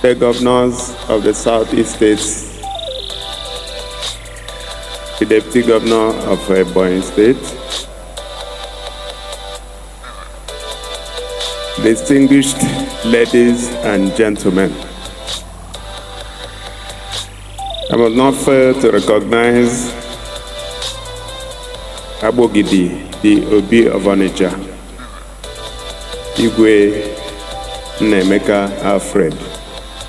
the governors of the Southeast states, the Deputy Governor of Ebonyi State, distinguished ladies and gentlemen, I must not fail to recognize Abogidi, the Obi of Onitsha, Igwe Nemeka Alfred,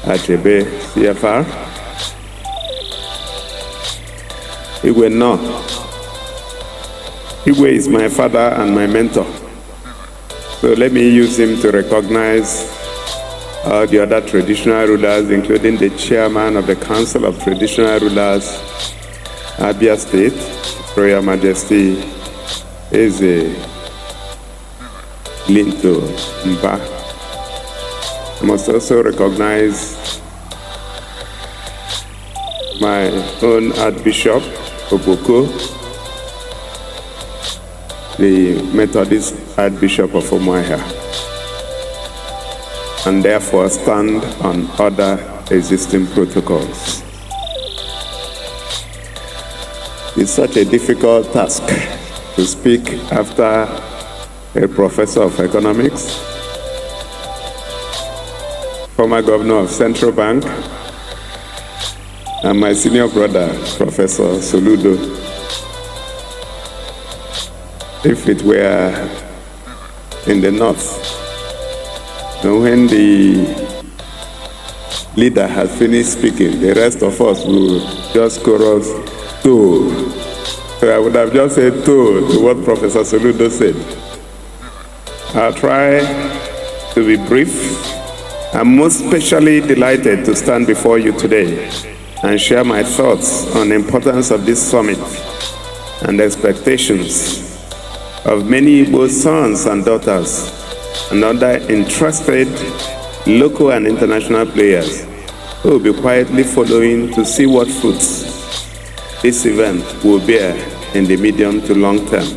Achebe CFR, Igwe No. Igwe is my father and my mentor. So let me use him to recognize all the other traditional rulers, including the chairman of the Council of Traditional Rulers, Abia State, His Royal Majesty Eze Linto Mba. I must also recognize my own Archbishop Oboko, the Methodist Archbishop of Umuahia, and therefore stand on other existing protocols. It's such a difficult task to speak after a professor of economics, former governor of Central Bank, and my senior brother, Professor Soludo. If it were in the north, and when the leader has finished speaking, the rest of us will just chorus to. So I would have just said to what Professor Soludo said. I'll try to be brief. I'm most especially delighted to stand before you today and share my thoughts on the importance of this summit and the expectations of many Igbo sons and daughters and other interested local and international players who will be quietly following to see what fruits this event will bear in the medium to long term.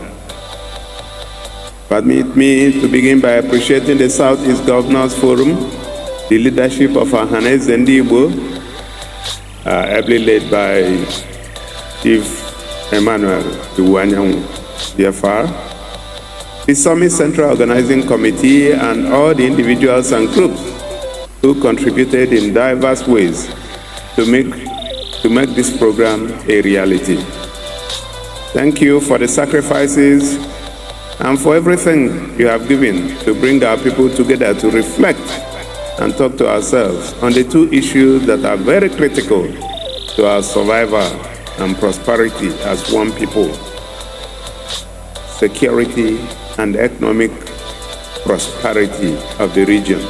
Permit me to begin by appreciating the Southeast Governors Forum, the leadership of Ahanes Ndi Igbo, ably led by Chief Emmanuel Iwanyanwu, CFR, the Summit Central Organizing Committee, and all the individuals and groups who contributed in diverse ways to make this program a reality. Thank you for the sacrifices and for everything you have given to bring our people together to reflect and talk to ourselves on the two issues that are very critical to our survival and prosperity as one people: security and economic prosperity of the region.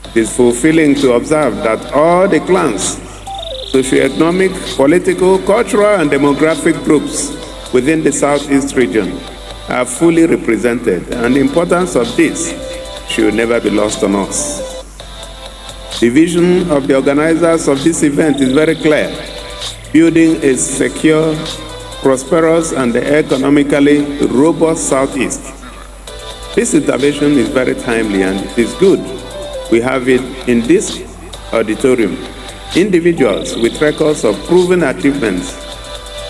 It is fulfilling to observe that all the clans, socioeconomic, political, cultural, and demographic groups within the Southeast region are fully represented, and the importance of this should never be lost on us. The vision of the organizers of this event is very clear: building a secure, prosperous, and economically robust Southeast. This intervention is very timely, and it is good we have it in this auditorium. Individuals with records of proven achievements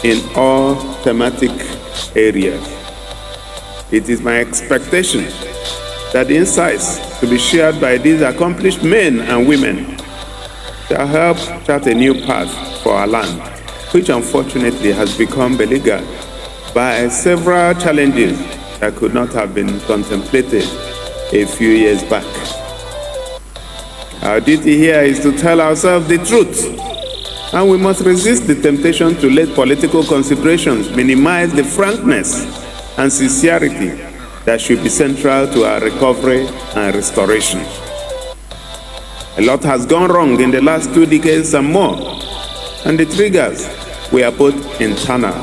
in all thematic areas. It is my expectation that the insights to be shared by these accomplished men and women shall help chart a new path for our land, which unfortunately has become beleaguered by several challenges that could not have been contemplated a few years back. Our duty here is to tell ourselves the truth, and we must resist the temptation to let political considerations minimize the frankness and sincerity that should be central to our recovery and restoration. A lot has gone wrong in the last 2 decades and more, and the triggers were both internal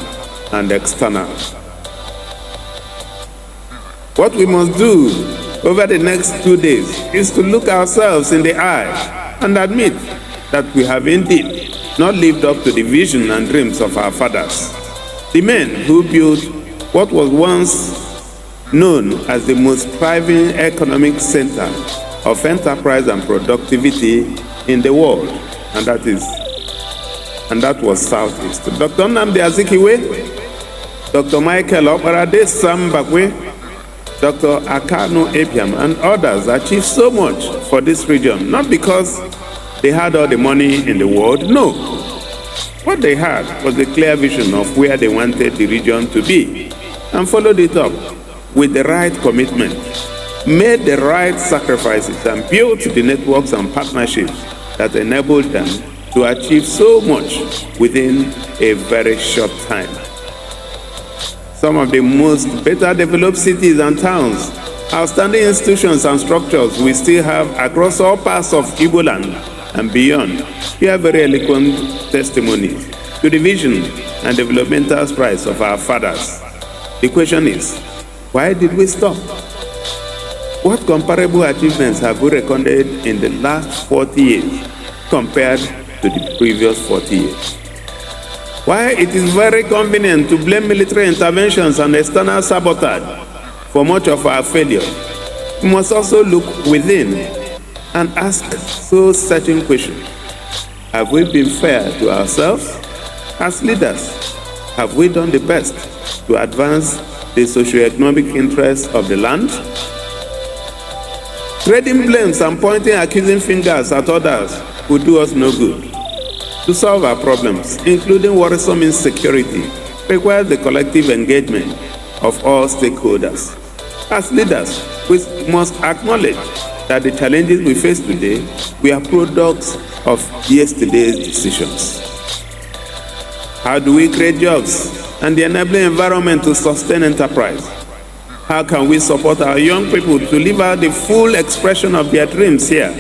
and external. What we must do over the next 2 days is to look ourselves in the eye and admit that we have indeed not lived up to the vision and dreams of our fathers, the men who built what was once known as the most thriving economic center of enterprise and productivity in the world, and that was SouthEast. Dr. Nnamdi Azikiwe, Dr. Michael Oparade Sambakwe, Dr. Akanu Epiam, and others achieved so much for this region, not because they had all the money in the world. No. What they had was a clear vision of where they wanted the region to be, and followed it up with the right commitment, made the right sacrifices, and built the networks and partnerships that enabled them to achieve so much within a very short time. Some of the most better developed cities and towns, outstanding institutions and structures we still have across all parts of Igbo land and beyond. We have very eloquent testimonies to the vision and developmental strides of our fathers. The question is, why did we stop? What comparable achievements have we recorded in the last 40 years compared to the previous 40 years? Why it is very convenient to blame military interventions and external sabotage for much of our failure, we must also look within and ask so searching questions. Have we been fair to ourselves? As leaders, have we done the best to advance the socio-economic interests of the land? Trading blames and pointing accusing fingers at others would do us no good. To solve our problems, including worrisome insecurity, requires the collective engagement of all stakeholders. As leaders, we must acknowledge that the challenges we face today were products of yesterday's decisions. How do we create jobs and the enabling environment to sustain enterprise? How can we support our young people to live out the full expression of their dreams here?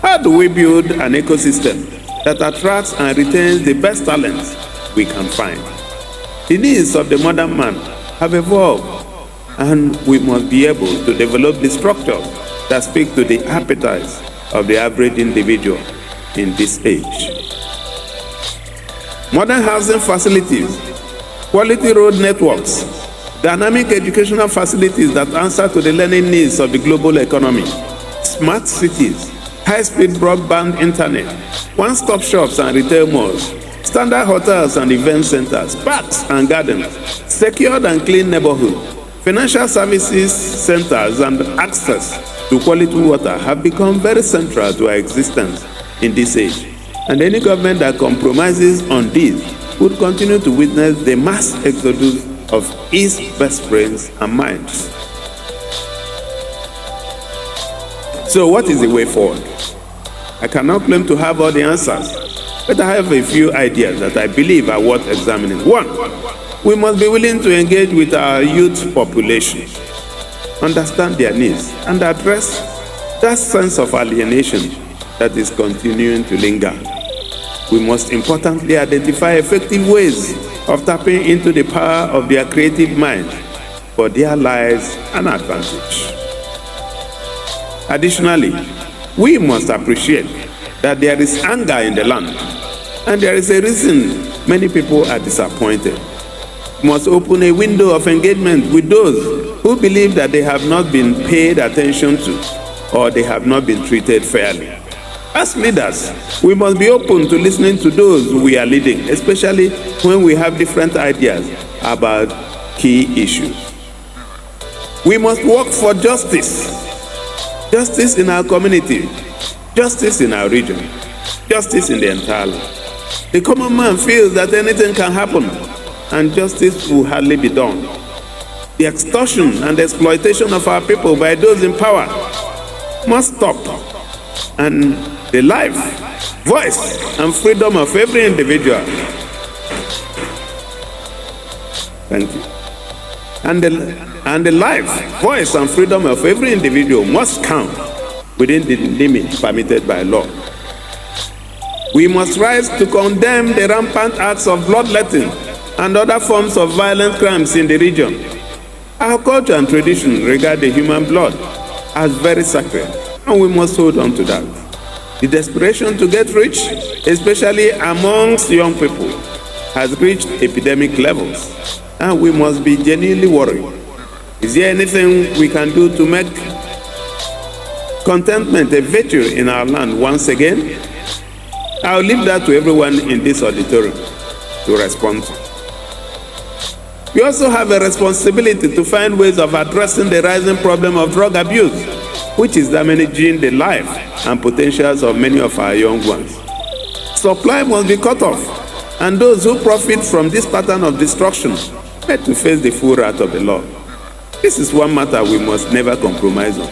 How do we build an ecosystem that attracts and retains the best talents we can find? The needs of the modern man have evolved, and we must be able to develop the structures that speak to the appetites of the average individual in this age. Modern housing facilities, quality road networks, dynamic educational facilities that answer to the learning needs of the global economy, smart cities, high-speed broadband internet, one-stop shops and retail malls, standard hotels and event centers, parks and gardens, secured and clean neighborhoods, financial services centers, and access to quality water have become very central to our existence in this age. And any government that compromises on these would continue to witness the mass exodus of its best brains and minds. So what is the way forward? I cannot claim to have all the answers, but I have a few ideas that I believe are worth examining. One, we must be willing to engage with our youth population, understand their needs, and address that sense of alienation that is continuing to linger. We must importantly identify effective ways of tapping into the power of their creative mind for their lives and advantage. Additionally, we must appreciate that there is anger in the land, and there is a reason many people are disappointed. We must open a window of engagement with those who believe that they have not been paid attention to or they have not been treated fairly. As leaders, we must be open to listening to those we are leading, especially when we have different ideas about key issues. We must work for justice. Justice in our community, justice in our region, justice in the entire land. The common man feels that anything can happen and justice will hardly be done. The extortion and exploitation of our people by those in power must stop, and the life, voice, and freedom of every individual. Thank you. And the life, voice, and freedom of every individual must count within the limits permitted by law. We must rise to condemn the rampant acts of bloodletting and other forms of violent crimes in the region. Our culture and tradition regard the human blood as very sacred, and we must hold on to that. The desperation to get rich, especially amongst young people, has reached epidemic levels, and we must be genuinely worried. Is there anything we can do to make contentment a virtue in our land once again? I'll leave that to everyone in this auditorium to respond to. We also have a responsibility to find ways of addressing the rising problem of drug abuse, which is damaging the life and potentials of many of our young ones. Supply must be cut off, and those who profit from this pattern of destruction need to face the full wrath of the law. This is one matter we must never compromise on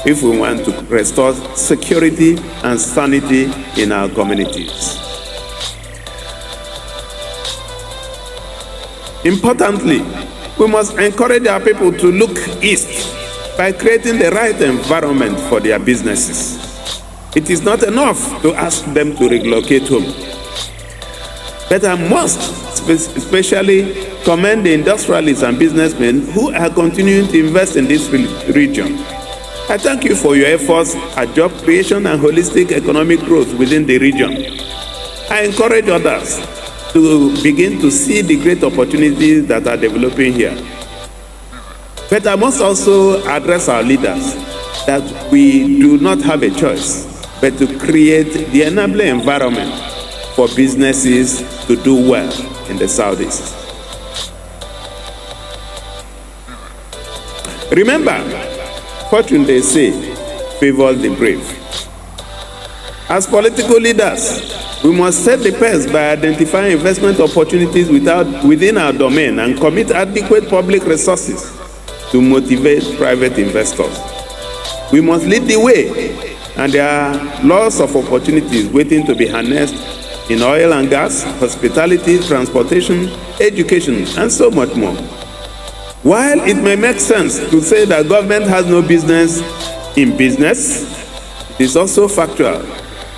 if we want to restore security and sanity in our communities. Importantly, we must encourage our people to look east by creating the right environment for their businesses. It is not enough to ask them to relocate home, but I must especially commend the industrialists and businessmen who are continuing to invest in this region. I thank you for your efforts at job creation and holistic economic growth within the region. I encourage others to begin to see the great opportunities that are developing here. But I must also address our leaders that we do not have a choice but to create the enabling environment for businesses to do well in the Southeast. Remember, fortune, they say, favors the brave. As political leaders, we must set the pace by identifying investment opportunities within our domain and commit adequate public resources to motivate private investors. We must lead the way, and there are lots of opportunities waiting to be harnessed in oil and gas, hospitality, transportation, education, and so much more. While it may make sense to say that government has no business in business, it is also factual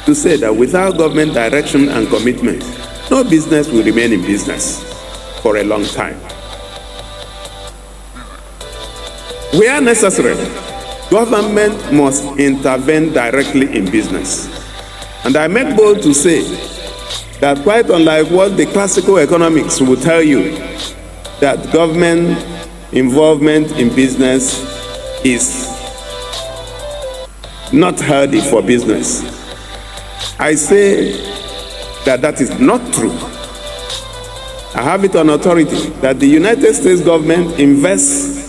to say that without government direction and commitment, no business will remain in business for a long time. Where necessary, government must intervene directly in business. And I make bold to say that quite unlike what the classical economics will tell you, that government involvement in business is not healthy for business, I say that that is not true. I have it on authority that the United States government invests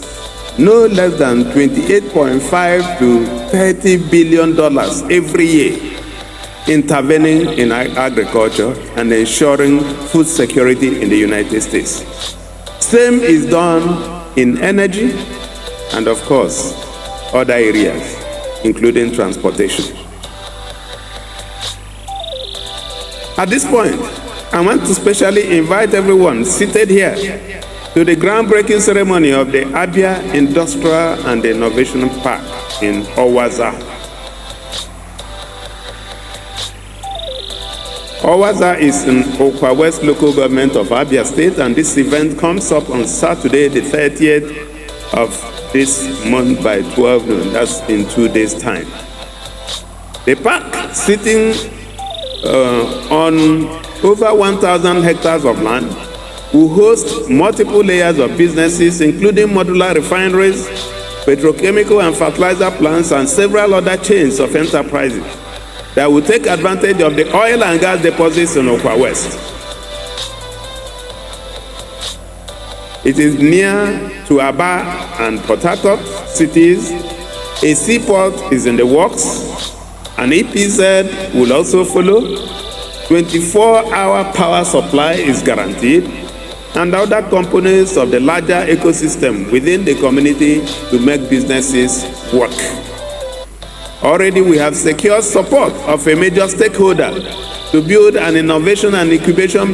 no less than $28.5 to $30 billion every year intervening in agriculture and ensuring food security in the United States. Same is done in energy and, of course, other areas, including transportation. At this point, I want to specially invite everyone seated here to the groundbreaking ceremony of the Abia Industrial and Innovation Park in Owaza. Owaza is in Okwa West local government of Abia State, and this event comes up on Saturday, the 30th of this month by 12 noon. That's in 2 days' time. The park, sitting on over 1,000 hectares of land, will host multiple layers of businesses, including modular refineries, petrochemical and fertilizer plants, and several other chains of enterprises that will take advantage of the oil and gas deposits in Okwa West. It is near to Aba and Port Harcourt cities. A seaport is in the works. An EPZ will also follow. 24-hour power supply is guaranteed, and other components of the larger ecosystem within the community to make businesses work. Already we have secured support of a major stakeholder to build an innovation and incubation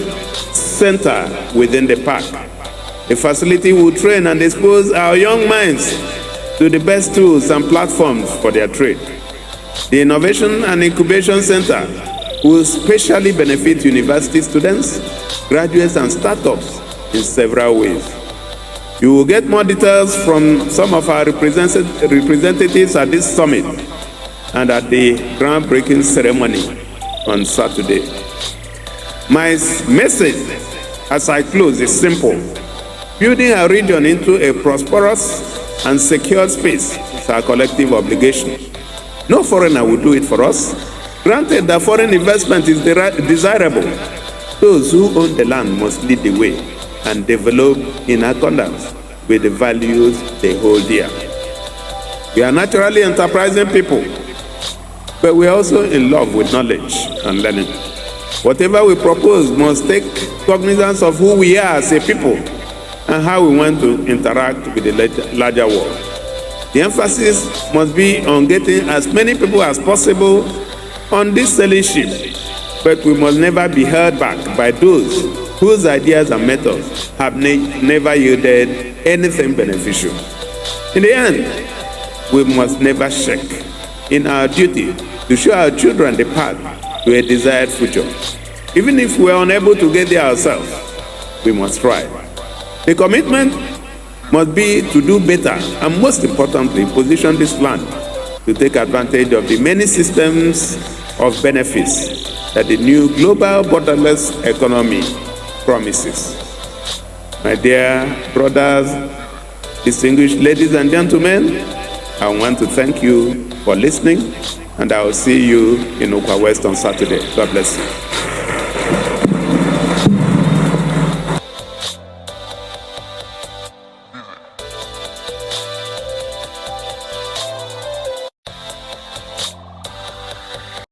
center within the park. The facility will train and expose our young minds to the best tools and platforms for their trade. The Innovation and Incubation Center will specially benefit university students, graduates, and startups in several ways. You will get more details from some of our representatives at this summit and at the groundbreaking ceremony on Saturday. My message as I close is simple. Building our region into a prosperous and secure space is our collective obligation. No foreigner will do it for us. Granted that foreign investment is desirable, those who own the land must lead the way and develop in accordance with the values they hold dear. We are naturally enterprising people, but we are also in love with knowledge and learning. Whatever we propose must take cognizance of who we are as a people and how we want to interact with the larger world. The emphasis must be on getting as many people as possible on this sailing ship, but we must never be held back by those whose ideas and methods have never yielded anything beneficial. In the end, we must never shirk in our duty to show our children the path to a desired future. Even if we are unable to get there ourselves, we must try. The commitment must be to do better and, most importantly, position this land to take advantage of the many systems of benefits that the new global borderless economy promises. My dear brothers, distinguished ladies and gentlemen, I want to thank you for listening, and I will see you in Okwa West on Saturday. God bless you.